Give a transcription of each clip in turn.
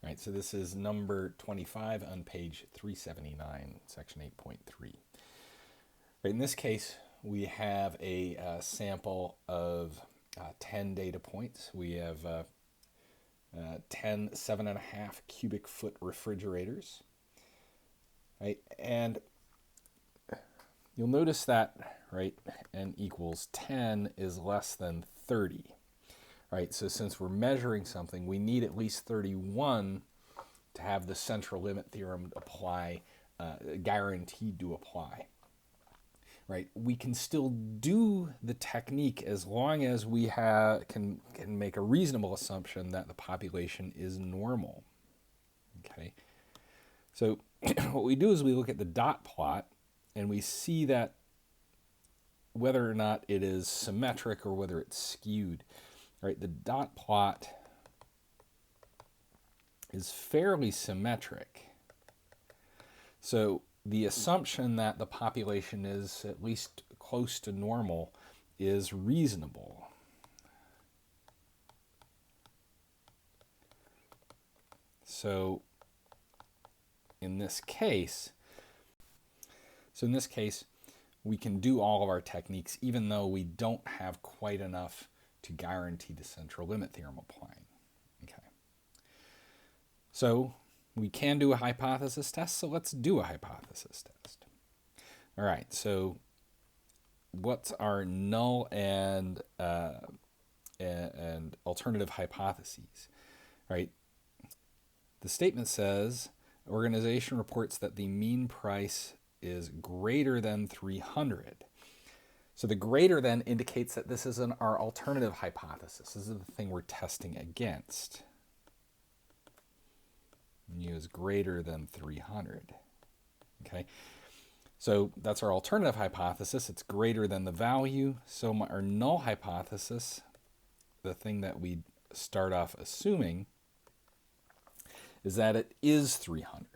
Right, so this is number 25 on page 379, section 8.3. Right, in this case, we have a sample of 10 data points. We have 10 7.5 cubic foot refrigerators. Right, and you'll notice that, right, n equals 10 is less than 30. Right, so since we're measuring something, we need at least 31 to have the central limit theorem apply, guaranteed to apply. Right, we can still do the technique as long as we can make a reasonable assumption that the population is normal. Okay, so what we do is we look at the dot plot and we see that whether or not it is symmetric or whether it's skewed. Right, the dot plot is fairly symmetric. So the assumption that the population is at least close to normal is reasonable. So in this case, we can do all of our techniques even though we don't have quite enough to guarantee the central limit theorem applying. Okay. So we can do a hypothesis test, so let's do a hypothesis test. All right, so what's our null and alternative hypotheses? Right. The statement says, organization reports that the mean price is greater than 300. So the greater than indicates that this is our alternative hypothesis. This is the thing we're testing against. mu is greater than 300. Okay, so that's our alternative hypothesis. It's greater than the value. So our null hypothesis, the thing that we start off assuming, is that it is 300.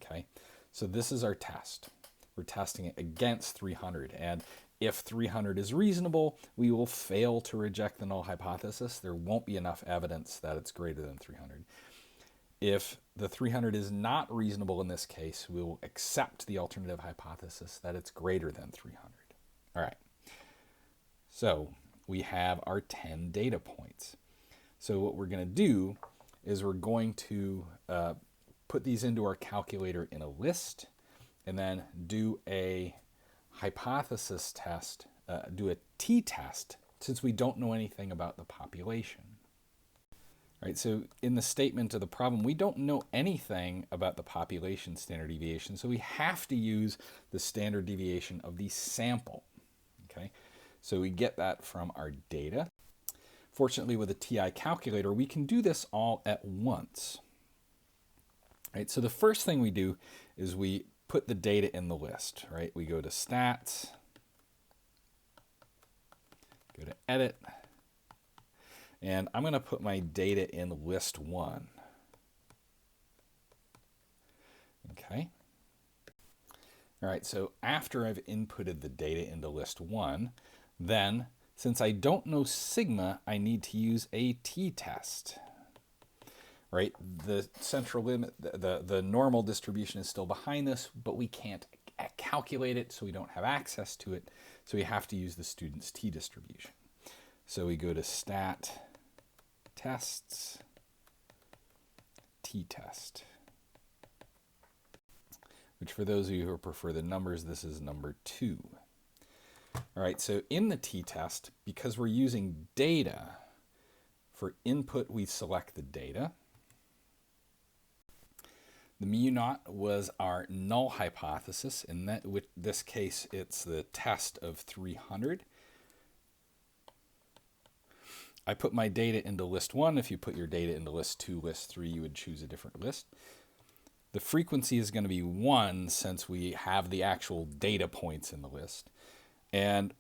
Okay, so this is our test. We're testing it against 300, and if 300 is reasonable, we will fail to reject the null hypothesis. There won't be enough evidence that it's greater than 300. If the 300 is not reasonable in this case, we will accept the alternative hypothesis that it's greater than 300. All right. So we have our 10 data points. So what we're going to do is we're going to put these into our calculator in a list and then do a hypothesis test, do a t-test, since we don't know anything about the population. Right, so in the statement of the problem, we don't know anything about the population standard deviation, so we have to use the standard deviation of the sample. Okay, so we get that from our data. Fortunately, with a TI calculator, we can do this all at once. Right, so the first thing we do is we put the data in the list. Right, we go to stats, go to edit, and I'm going to put my data in list 1. Okay. All right, so after I've inputted the data into list 1, then since I don't know sigma, I need to use a t-test. Right, the central limit, the normal distribution is still behind this, but we can't calculate it, so we don't have access to it. So we have to use the student's t-distribution. So we go to stat tests, t-test, which for those of you who prefer the numbers, this is number 2. All right, so in the t-test, because we're using data, for input we select the data. The mu naught was our null hypothesis. In this case, it's the test of 300. I put my data into list 1. If you put your data into list 2, list 3, you would choose a different list. The frequency is going to be 1 since we have the actual data points in the list. And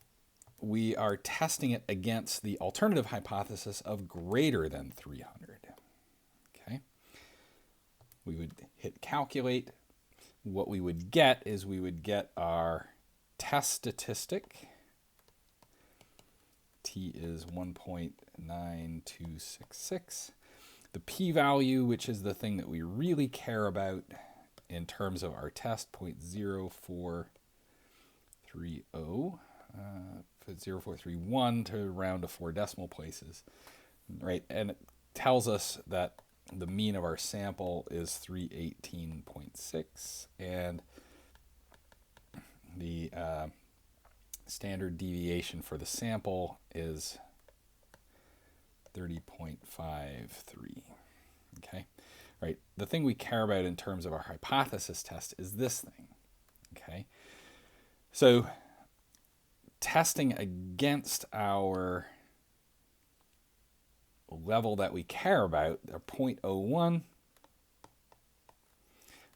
we are testing it against the alternative hypothesis of greater than 300. Okay. We would hit calculate. What we would get is we would get our test statistic. T is 1.9266. The p-value, which is the thing that we really care about in terms of our test, 0.0430, 0431 to round to 4 decimal places, right? And it tells us that the mean of our sample is 318.6, and the standard deviation for the sample is 30.53. Okay, right. The thing we care about in terms of our hypothesis test is this thing. Okay, so testing against our level that we care about, our 0.01,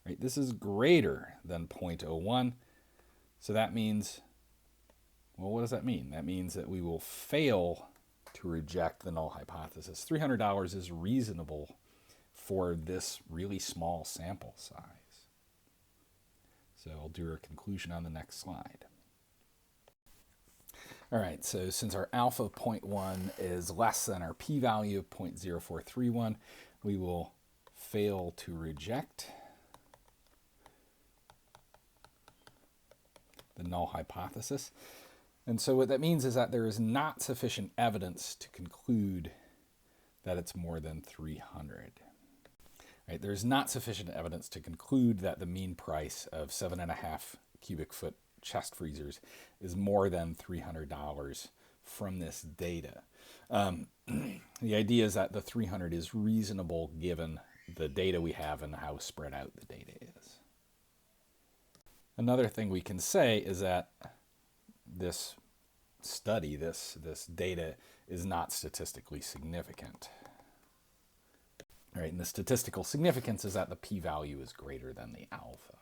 right? This is greater than 0.01. So that means, well, what does that mean? That means that we will fail to reject the null hypothesis. $300 is reasonable for this really small sample size. So I'll do our conclusion on the next slide. All right, so since our alpha of 0.1 is less than our p-value of 0.0431, we will fail to reject the null hypothesis. And so what that means is that there is not sufficient evidence to conclude that it's more than 300. Right? There's not sufficient evidence to conclude that the mean price of 7.5 cubic foot chest freezers is more than $300 from this data. The idea is that the 300 is reasonable given the data we have and how spread out the data is. Another thing we can say is that this study, this data, is not statistically significant. Right, and the statistical significance is that the p-value is greater than the alpha.